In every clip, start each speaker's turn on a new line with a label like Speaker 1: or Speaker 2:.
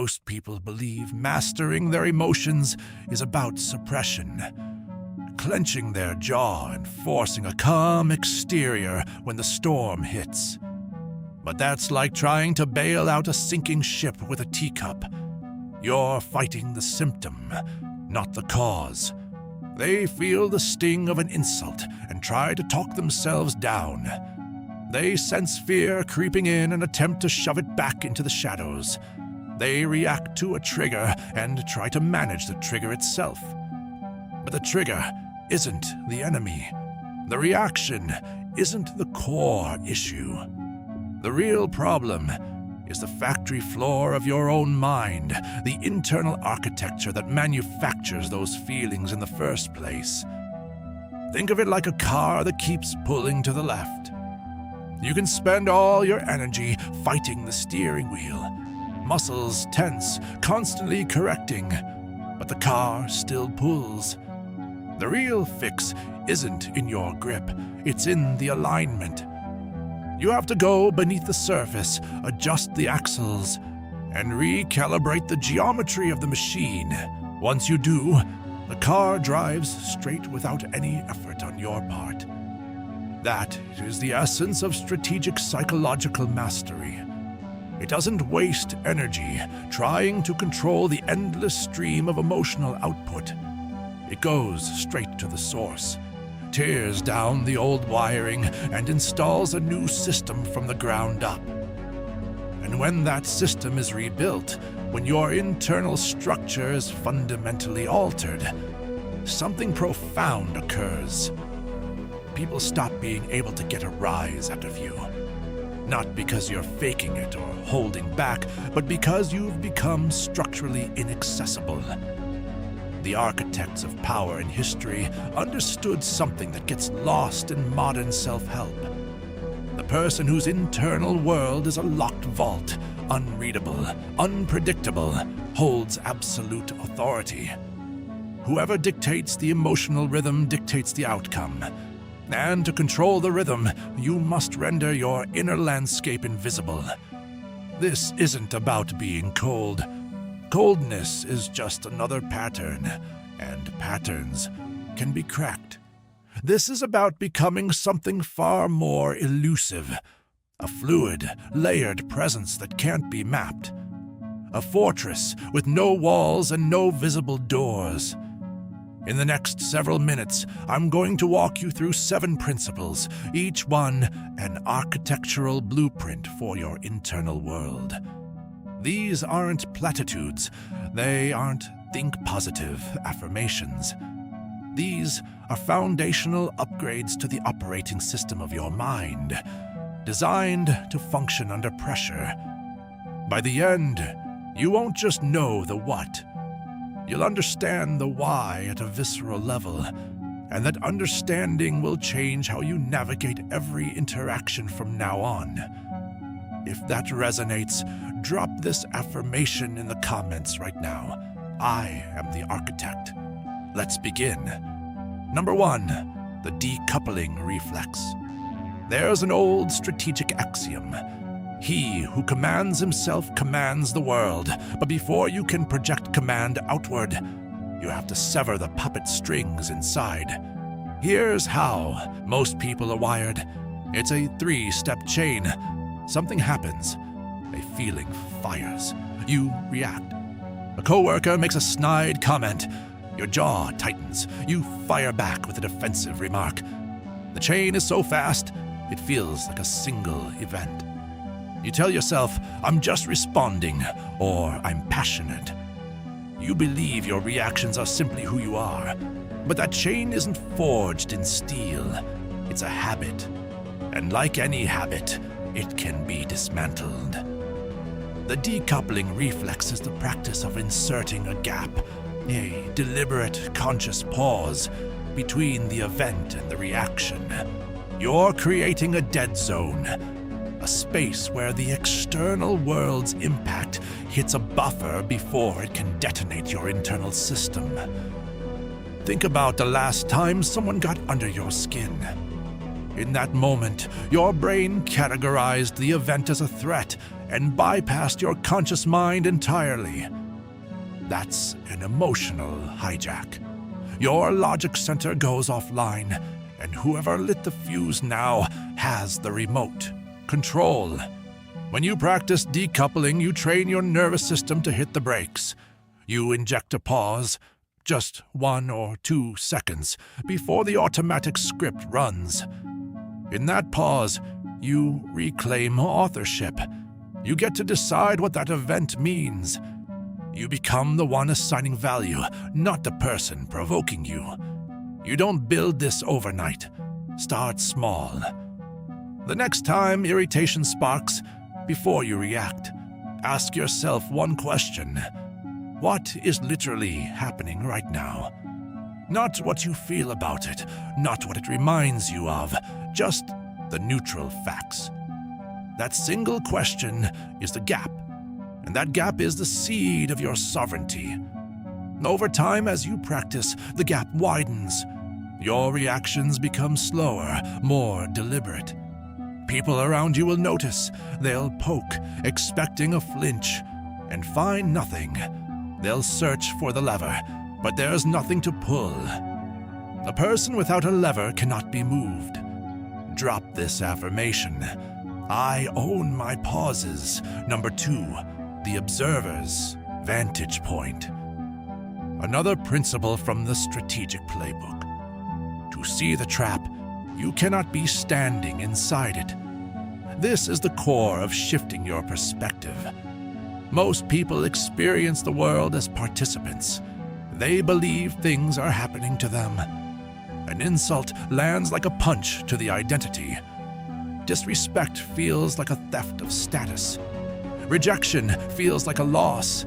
Speaker 1: Most people believe mastering their emotions is about suppression, clenching their jaw and forcing a calm exterior when the storm hits. But that's like trying to bail out a sinking ship with a teacup. You're fighting the symptom, not the cause. They feel the sting of an insult and try to talk themselves down. They sense fear creeping in and attempt to shove it back into the shadows. They react to a trigger and try to manage the trigger itself. But the trigger isn't the enemy. The reaction isn't the core issue. The real problem is the factory floor of your own mind, the internal architecture that manufactures those feelings in the first place. Think of it like a car that keeps pulling to the left. You can spend all your energy fighting the steering wheel, muscles tense, constantly correcting, but the car still pulls. The real fix isn't in your grip, it's in the alignment. You have to go beneath the surface, adjust the axles, and recalibrate the geometry of the machine. Once you do, the car drives straight without any effort on your part. That is the essence of strategic psychological mastery. It doesn't waste energy trying to control the endless stream of emotional output. It goes straight to the source, tears down the old wiring, and installs a new system from the ground up. And when that system is rebuilt, when your internal structure is fundamentally altered, something profound occurs. People stop being able to get a rise out of you. Not because you're faking it or holding back, but because you've become structurally inaccessible. The architects of power in history understood something that gets lost in modern self-help. The person whose internal world is a locked vault, unreadable, unpredictable, holds absolute authority. Whoever dictates the emotional rhythm dictates the outcome. And to control the rhythm, you must render your inner landscape invisible. This isn't about being cold. Coldness is just another pattern, and patterns can be cracked. This is about becoming something far more elusive, a fluid, layered presence that can't be mapped, a fortress with no walls and no visible doors. In the next several minutes, I'm going to walk you through 7 principles, each one an architectural blueprint for your internal world. These aren't platitudes. They aren't think-positive affirmations. These are foundational upgrades to the operating system of your mind, designed to function under pressure. By the end, you won't just know the what. You'll understand the why at a visceral level, and that understanding will change how you navigate every interaction from now on. If that resonates, drop this affirmation in the comments right now. I am the architect. Let's begin. Number 1, the decoupling reflex. There's an old strategic axiom. He who commands himself commands the world, but before you can project command outward, you have to sever the puppet strings inside. Here's how most people are wired. It's a 3-step chain. Something happens. A feeling fires. You react. A coworker makes a snide comment. Your jaw tightens. You fire back with a defensive remark. The chain is so fast, it feels like a single event. You tell yourself, I'm just responding, or I'm passionate. You believe your reactions are simply who you are, but that chain isn't forged in steel. It's a habit. And like any habit, it can be dismantled. The decoupling reflex is the practice of inserting a gap, a deliberate, conscious pause between the event and the reaction. You're creating a dead zone, a space where the external world's impact hits a buffer before it can detonate your internal system. Think about the last time someone got under your skin. In that moment, your brain categorized the event as a threat and bypassed your conscious mind entirely. That's an emotional hijack. Your logic center goes offline, and whoever lit the fuse now has the remote control. When you practice decoupling, you train your nervous system to hit the brakes. You inject a pause, just 1 or 2 seconds, before the automatic script runs. In that pause, you reclaim authorship. You get to decide what that event means. You become the one assigning value, not the person provoking you. You don't build this overnight. Start small. The next time irritation sparks, before you react, ask yourself one question. What is literally happening right now? Not what you feel about it, not what it reminds you of, just the neutral facts. That single question is the gap, and that gap is the seed of your sovereignty. Over time, as you practice, the gap widens. Your reactions become slower, more deliberate. People around you will notice. They'll poke, expecting a flinch, and find nothing. They'll search for the lever, but there's nothing to pull. A person without a lever cannot be moved. Drop this affirmation. I own my pauses. Number 2, the observer's vantage point. Another principle from the strategic playbook. To see the trap, you cannot be standing inside it. This is the core of shifting your perspective. Most people experience the world as participants. They believe things are happening to them. An insult lands like a punch to the identity. Disrespect feels like a theft of status. Rejection feels like a loss.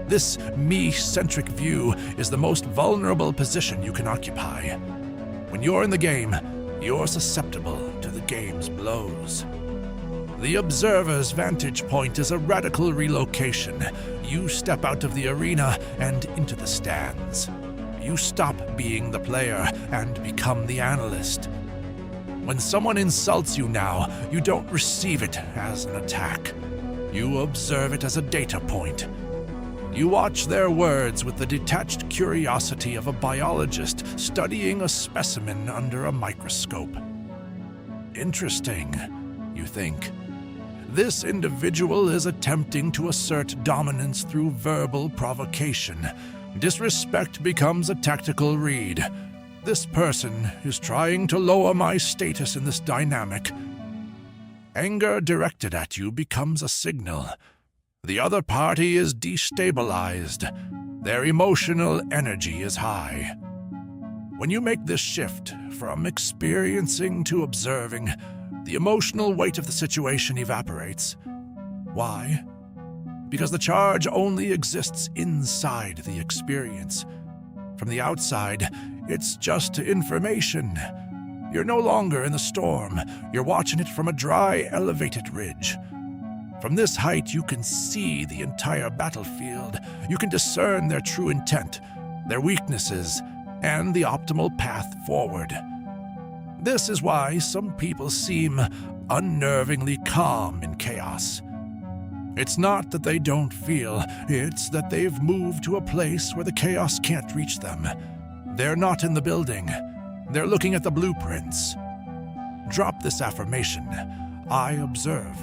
Speaker 1: This me-centric view is the most vulnerable position you can occupy. When you're in the game, you're susceptible to the game's blows. The observer's vantage point is a radical relocation. You step out of the arena and into the stands. You stop being the player and become the analyst. When someone insults you now, you don't receive it as an attack. You observe it as a data point. You watch their words with the detached curiosity of a biologist studying a specimen under a microscope. Interesting, you think. This individual is attempting to assert dominance through verbal provocation. Disrespect becomes a tactical read. This person is trying to lower my status in this dynamic. Anger directed at you becomes a signal. The other party is destabilized. Their emotional energy is high. When you make this shift from experiencing to observing, the emotional weight of the situation evaporates. Why? Because the charge only exists inside the experience. From the outside, it's just information. You're no longer in the storm. You're watching it from a dry, elevated ridge. From this height, you can see the entire battlefield. You can discern their true intent, their weaknesses, and the optimal path forward. This is why some people seem unnervingly calm in chaos. It's not that they don't feel, it's that they've moved to a place where the chaos can't reach them. They're not in the building. They're looking at the blueprints. Drop this affirmation. I observe.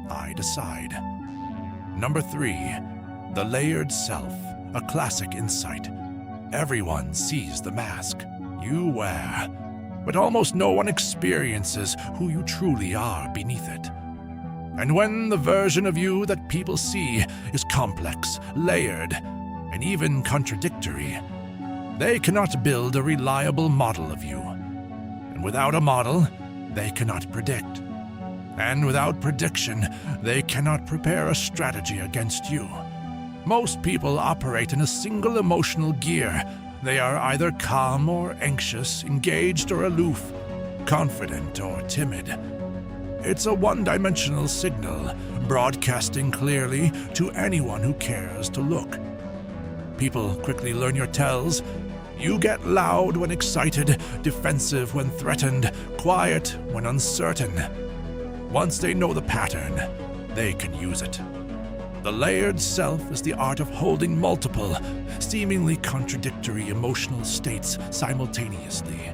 Speaker 1: I decide. Number 3, the layered self, a classic insight. Everyone sees the mask you wear, but almost no one experiences who you truly are beneath it. And when the version of you that people see is complex, layered, and even contradictory, they cannot build a reliable model of you. And without a model, they cannot predict. And without prediction, they cannot prepare a strategy against you. Most people operate in a single emotional gear. They are either calm or anxious, engaged or aloof, confident or timid. It's a one-dimensional signal, broadcasting clearly to anyone who cares to look. People quickly learn your tells. You get loud when excited, defensive when threatened, quiet when uncertain. Once they know the pattern, they can use it. The layered self is the art of holding multiple, seemingly contradictory emotional states simultaneously.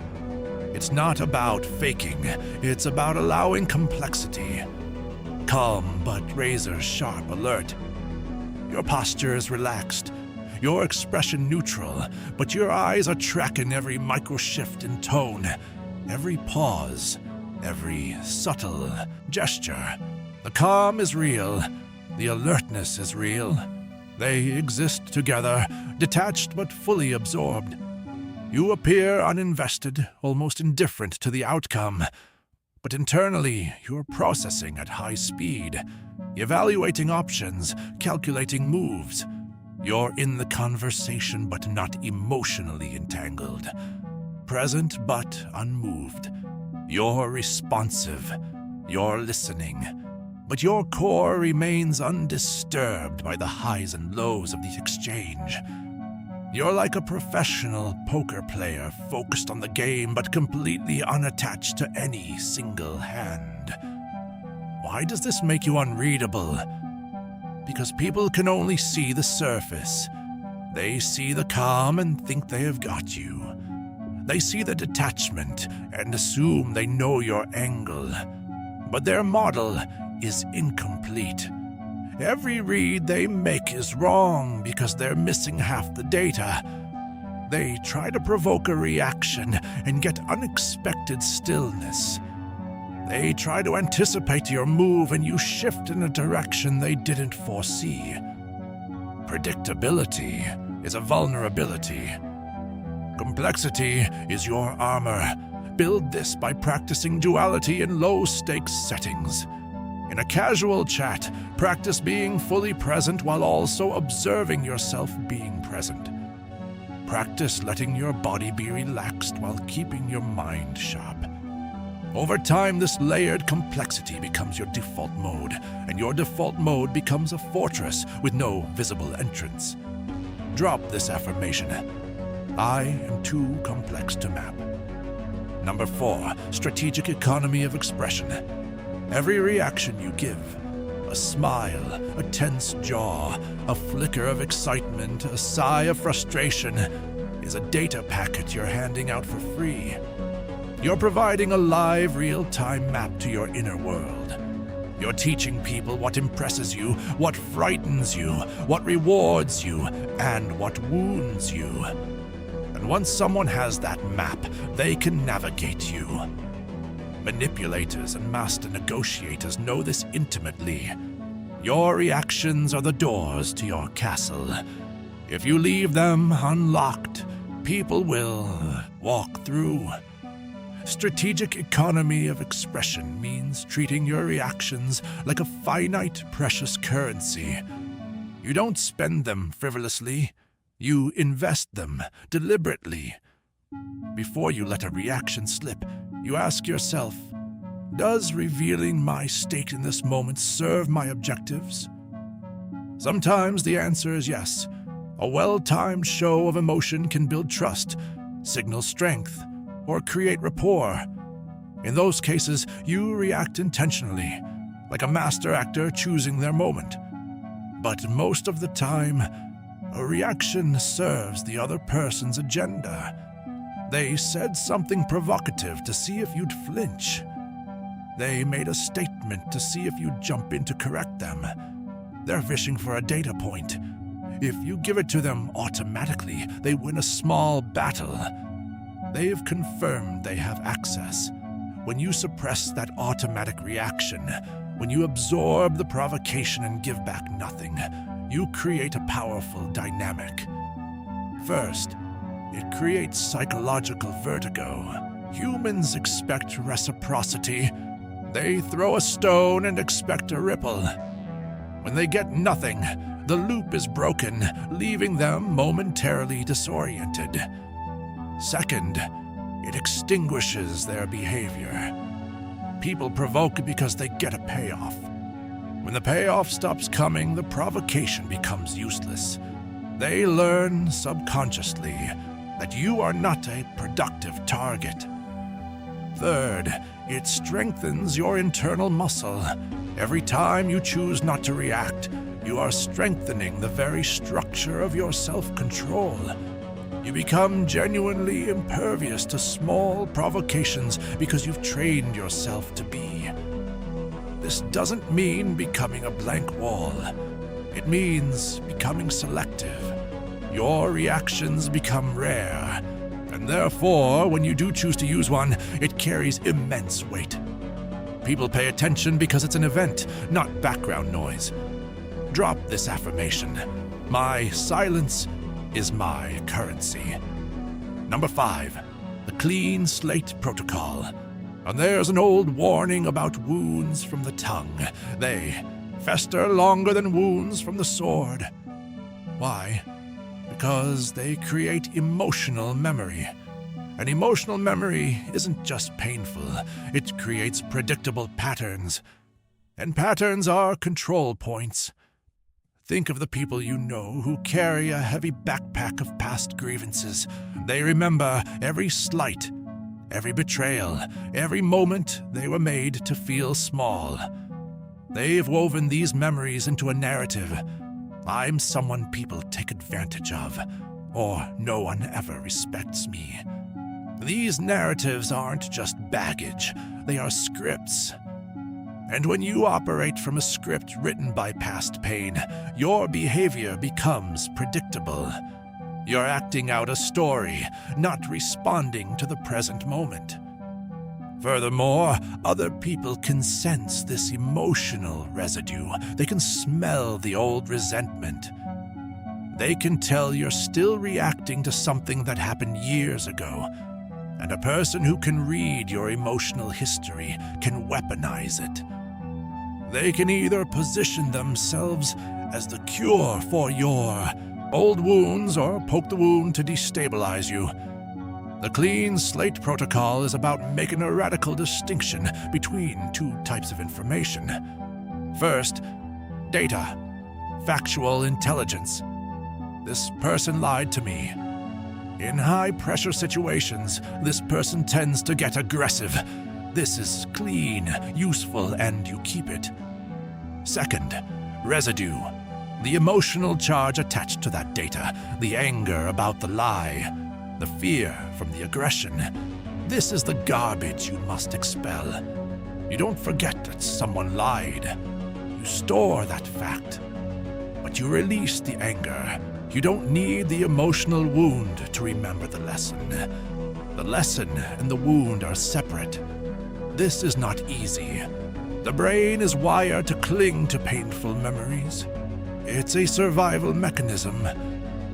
Speaker 1: It's not about faking, it's about allowing complexity. Calm but razor-sharp alert. Your posture is relaxed, your expression neutral, but your eyes are tracking every micro-shift in tone, every pause, every subtle gesture. The calm is real, the alertness is real. They exist together, detached but fully absorbed. You appear uninvested, almost indifferent to the outcome, but internally you're processing at high speed, evaluating options, calculating moves. You're in the conversation but not emotionally entangled, present but unmoved. You're responsive, you're listening, but your core remains undisturbed by the highs and lows of the exchange. You're like a professional poker player focused on the game but completely unattached to any single hand. Why does this make you unreadable? Because people can only see the surface. They see the calm and think they have got you. They see the detachment and assume they know your angle. But their model is incomplete. Every read they make is wrong because they're missing half the data. They try to provoke a reaction and get unexpected stillness. They try to anticipate your move and you shift in a direction they didn't foresee. Predictability is a vulnerability. Complexity is your armor. Build this by practicing duality in low-stakes settings. In a casual chat, practice being fully present while also observing yourself being present. Practice letting your body be relaxed while keeping your mind sharp. Over time, this layered complexity becomes your default mode, and your default mode becomes a fortress with no visible entrance. Drop this affirmation. I am too complex to map. Number 4, strategic economy of expression. Every reaction you give, a smile, a tense jaw, a flicker of excitement, a sigh of frustration, is a data packet you're handing out for free. You're providing a live, real-time map to your inner world. You're teaching people what impresses you, what frightens you, what rewards you, and what wounds you. And once someone has that map, they can navigate you. Manipulators and master negotiators know this intimately. Your reactions are the doors to your castle. If you leave them unlocked, people will walk through. Strategic economy of expression means treating your reactions like a finite, precious currency. You don't spend them frivolously. You invest them deliberately. Before you let a reaction slip, you ask yourself, does revealing my state in this moment serve my objectives? Sometimes the answer is yes. A well-timed show of emotion can build trust, signal strength, or create rapport. In those cases, you react intentionally, like a master actor choosing their moment. But most of the time, a reaction serves the other person's agenda. They said something provocative to see if you'd flinch. They made a statement to see if you'd jump in to correct them. They're fishing for a data point. If you give it to them automatically, they win a small battle. They've confirmed they have access. When you suppress that automatic reaction, when you absorb the provocation and give back nothing, you create a powerful dynamic. First, it creates psychological vertigo. Humans expect reciprocity. They throw a stone and expect a ripple. When they get nothing, the loop is broken, leaving them momentarily disoriented. Second, it extinguishes their behavior. People provoke because they get a payoff. When the payoff stops coming, the provocation becomes useless. They learn subconsciously that you are not a productive target. Third, it strengthens your internal muscle. Every time you choose not to react, you are strengthening the very structure of your self-control. You become genuinely impervious to small provocations because you've trained yourself to be. This doesn't mean becoming a blank wall. It means becoming selective. Your reactions become rare, and therefore, when you do choose to use one, it carries immense weight. People pay attention because it's an event, not background noise. Drop this affirmation. My silence is my currency. Number 5, the clean slate protocol. And there's an old warning about wounds from the tongue. They fester longer than wounds from the sword. Why? Because they create emotional memory. And emotional memory isn't just painful, it creates predictable patterns. And patterns are control points. Think of the people you know who carry a heavy backpack of past grievances. They remember every slight, every betrayal, every moment they were made to feel small. They've woven these memories into a narrative. I'm someone people take advantage of, or no one ever respects me. These narratives aren't just baggage, they are scripts. And when you operate from a script written by past pain, your behavior becomes predictable. You're acting out a story, not responding to the present moment. Furthermore, other people can sense this emotional residue. They can smell the old resentment. They can tell you're still reacting to something that happened years ago. And a person who can read your emotional history can weaponize it. They can either position themselves as the cure for your old wounds or poke the wound to destabilize you. The clean slate protocol is about making a radical distinction between two types of information. First, data, factual intelligence. This person lied to me. In high-pressure situations, this person tends to get aggressive. This is clean, useful, and you keep it. Second, residue. The emotional charge attached to that data, the anger about the lie, the fear from the aggression. This is the garbage you must expel. You don't forget that someone lied. You store that fact. But you release the anger. You don't need the emotional wound to remember the lesson. The lesson and the wound are separate. This is not easy. The brain is wired to cling to painful memories. It's a survival mechanism,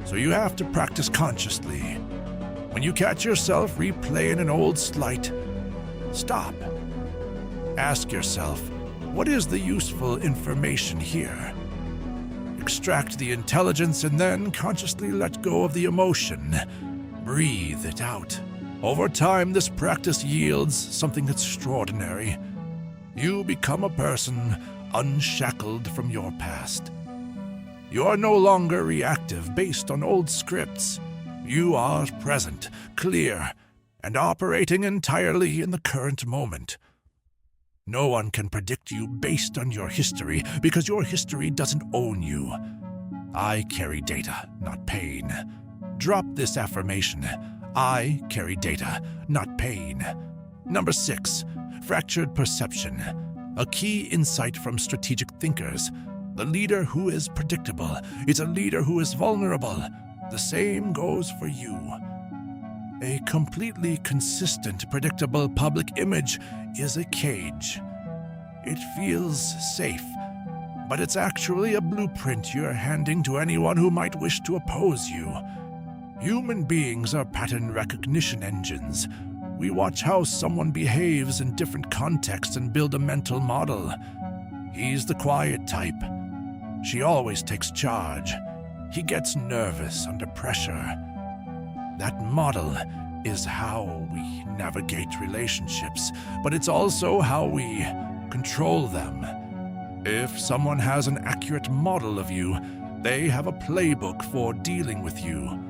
Speaker 1: so you have to practice consciously. When you catch yourself replaying an old slight, stop. Ask yourself, what is the useful information here? Extract the intelligence and then consciously let go of the emotion. Breathe it out. Over time, this practice yields something extraordinary. You become a person unshackled from your past. You are no longer reactive based on old scripts. You are present, clear, and operating entirely in the current moment. No one can predict you based on your history because your history doesn't own you. I carry data, not pain. Drop this affirmation. I carry data, not pain. Number 6, fractured perception. A key insight from strategic thinkers. The leader who is predictable is a leader who is vulnerable. The same goes for you. A completely consistent, predictable public image is a cage. It feels safe, but it's actually a blueprint you're handing to anyone who might wish to oppose you. Human beings are pattern recognition engines. We watch how someone behaves in different contexts and build a mental model. He's the quiet type. She always takes charge. He gets nervous under pressure. That model is how we navigate relationships, but it's also how we control them. If someone has an accurate model of you, they have a playbook for dealing with you.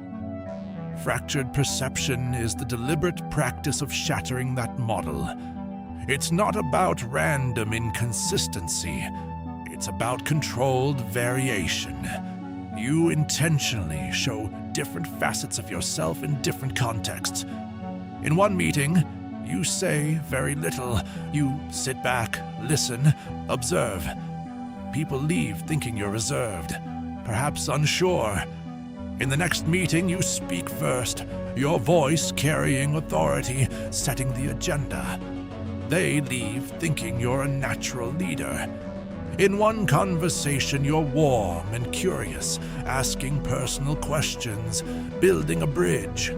Speaker 1: Fractured perception is the deliberate practice of shattering that model. It's not about random inconsistency. It's about controlled variation. You intentionally show different facets of yourself in different contexts. In one meeting, you say very little. You sit back, listen, observe. People leave thinking you're reserved, perhaps unsure. In the next meeting, you speak first, your voice carrying authority, setting the agenda. They leave thinking you're a natural leader. In one conversation, you're warm and curious, asking personal questions, building a bridge.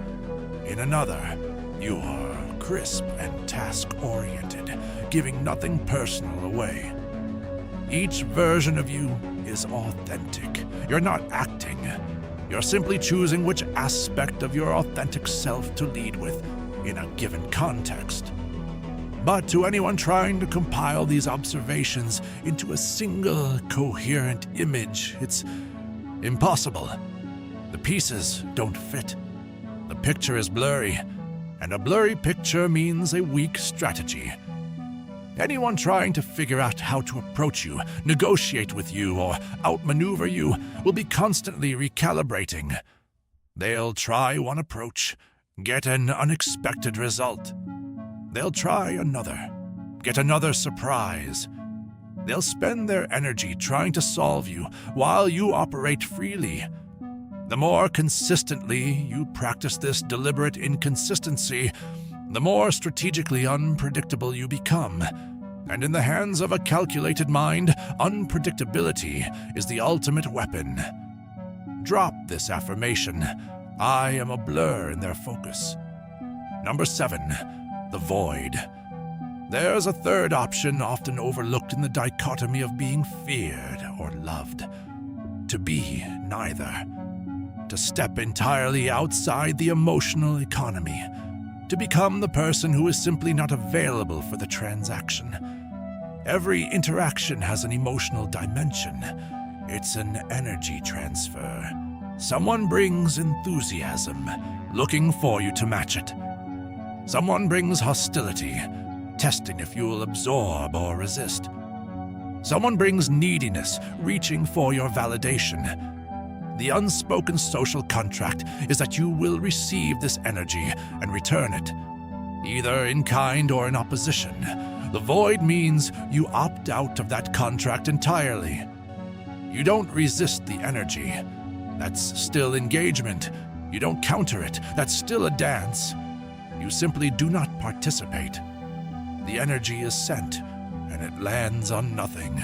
Speaker 1: In another, you are crisp and task-oriented, giving nothing personal away. Each version of you is authentic. You're not acting. You're simply choosing which aspect of your authentic self to lead with in a given context. But to anyone trying to compile these observations into a single, coherent image, it's impossible. The pieces don't fit. The picture is blurry, and a blurry picture means a weak strategy. Anyone trying to figure out how to approach you, negotiate with you, or outmaneuver you will be constantly recalibrating. They'll try one approach, get an unexpected result. They'll try another, get another surprise. They'll spend their energy trying to solve you while you operate freely. The more consistently you practice this deliberate inconsistency, the more strategically unpredictable you become. And in the hands of a calculated mind, unpredictability is the ultimate weapon. Drop this affirmation. I am a blur in their focus. Number 7. The void. There's a third option often overlooked in the dichotomy of being feared or loved. To be neither. To step entirely outside the emotional economy. To become the person who is simply not available for the transaction. Every interaction has an emotional dimension. It's an energy transfer. Someone brings enthusiasm, looking for you to match it. Someone brings hostility, testing if you'll absorb or resist. Someone brings neediness, reaching for your validation. The unspoken social contract is that you will receive this energy and return it, either in kind or in opposition. The void means you opt out of that contract entirely. You don't resist the energy. That's still engagement. You don't counter it. That's still a dance. You simply do not participate. The energy is sent, and it lands on nothing.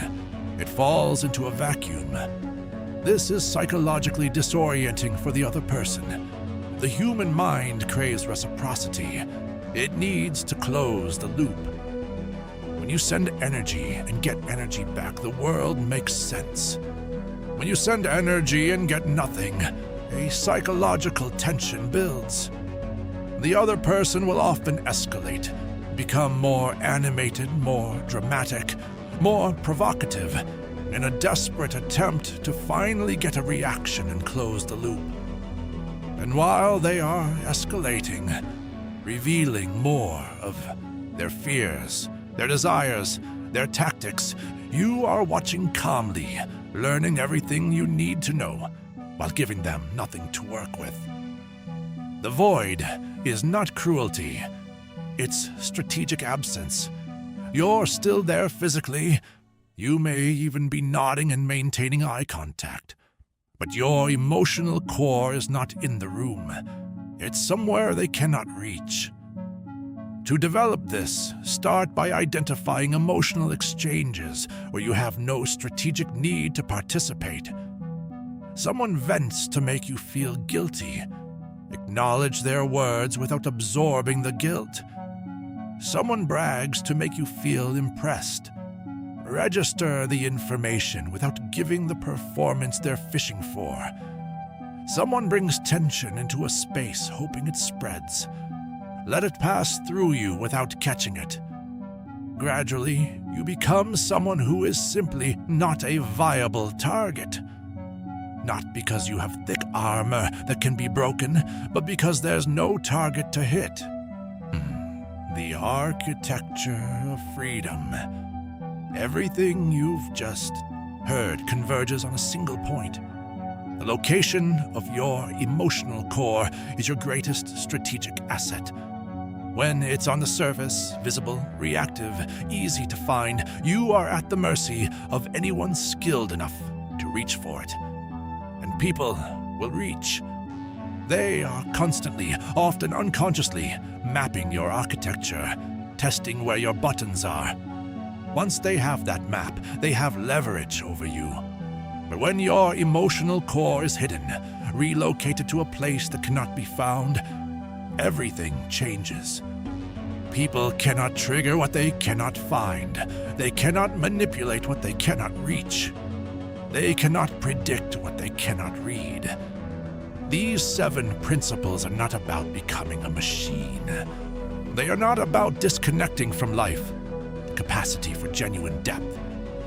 Speaker 1: It falls into a vacuum. This is psychologically disorienting for the other person. The human mind craves reciprocity. It needs to close the loop. When you send energy and get energy back, the world makes sense. When you send energy and get nothing, a psychological tension builds. The other person will often escalate, become more animated, more dramatic, more provocative, in a desperate attempt to finally get a reaction and close the loop. And while they are escalating, revealing more of their fears, their desires, their tactics, you are watching calmly, learning everything you need to know, while giving them nothing to work with. The void is not cruelty. It's strategic absence. You're still there physically. You may even be nodding and maintaining eye contact. But your emotional core is not in the room. It's somewhere they cannot reach. To develop this, start by identifying emotional exchanges where you have no strategic need to participate. Someone vents to make you feel guilty. Acknowledge their words without absorbing the guilt. Someone brags to make you feel impressed. Register the information without giving the performance they're fishing for. Someone brings tension into a space, hoping it spreads. Let it pass through you without catching it. Gradually, you become someone who is simply not a viable target. Not because you have thick armor that can be broken, but because there's no target to hit. The architecture of freedom. Everything you've just heard converges on a single point. The location of your emotional core is your greatest strategic asset. When it's on the surface, visible, reactive, easy to find, you are at the mercy of anyone skilled enough to reach for it. And people will reach. They are constantly, often unconsciously, mapping your architecture, testing where your buttons are. Once they have that map, they have leverage over you. But when your emotional core is hidden, relocated to a place that cannot be found, everything changes. People cannot trigger what they cannot find. They cannot manipulate what they cannot reach. They cannot predict what they cannot read. These 7 principles are not about becoming a machine. They are not about disconnecting from life. The capacity for genuine depth,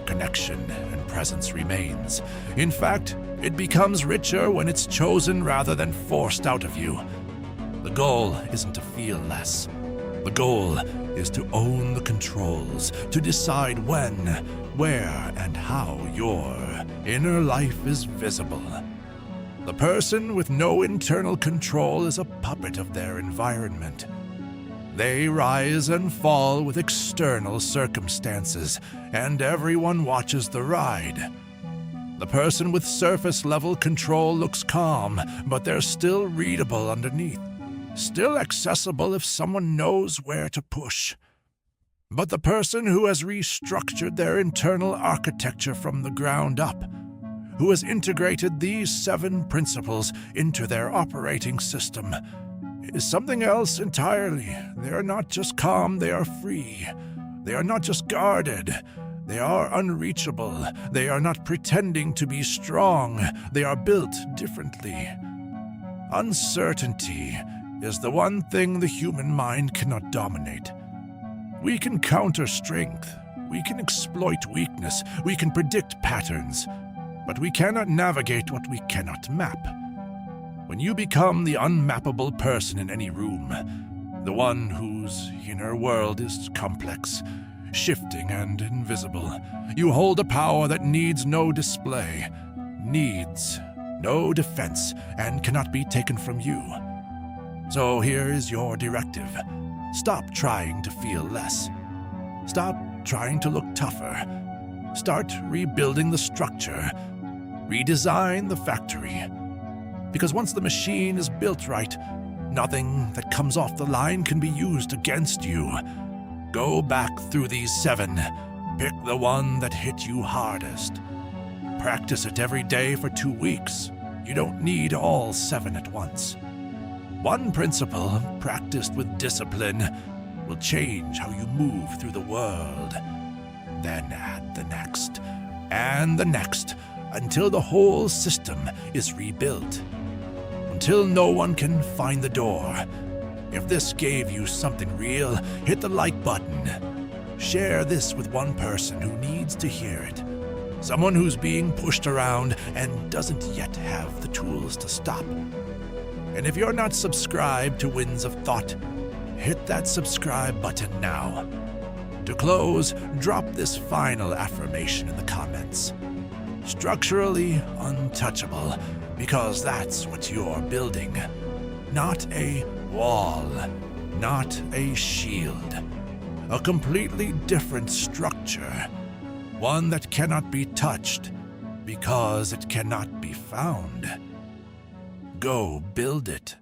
Speaker 1: connection, and presence remains. In fact, it becomes richer when it's chosen rather than forced out of you. The goal isn't to feel less. The goal is to own the controls, to decide when, where, and how your inner life is visible. The person with no internal control is a puppet of their environment. They rise and fall with external circumstances, and everyone watches the ride. The person with surface-level control looks calm, but they're still readable underneath. Still accessible if someone knows where to push. But the person who has restructured their internal architecture from the ground up, who has integrated these 7 principles into their operating system, is something else entirely. They are not just calm, they are free. They are not just guarded, they are unreachable. They are not pretending to be strong, they are built differently. Uncertainty is the one thing the human mind cannot dominate. We can counter strength, we can exploit weakness, we can predict patterns, but we cannot navigate what we cannot map. When you become the unmappable person in any room, the one whose inner world is complex, shifting, and invisible, you hold a power that needs no display, needs no defense, and cannot be taken from you. So here is your directive. Stop trying to feel less. Stop trying to look tougher. Start rebuilding the structure. Redesign the factory. Because once the machine is built right, nothing that comes off the line can be used against you. Go back through these 7. Pick the one that hit you hardest. Practice it every day for 2 weeks. You don't need all 7 at once. One principle, practiced with discipline, will change how you move through the world. Then add the next, and the next, until the whole system is rebuilt. Until no one can find the door. If this gave you something real, hit the like button. Share this with one person who needs to hear it. Someone who's being pushed around and doesn't yet have the tools to stop. And if you're not subscribed to Winds of Thought, hit that subscribe button now. To close, drop this final affirmation in the comments. Structurally untouchable, because that's what you're building. Not a wall, not a shield. A completely different structure. One that cannot be touched, because it cannot be found. Go build it.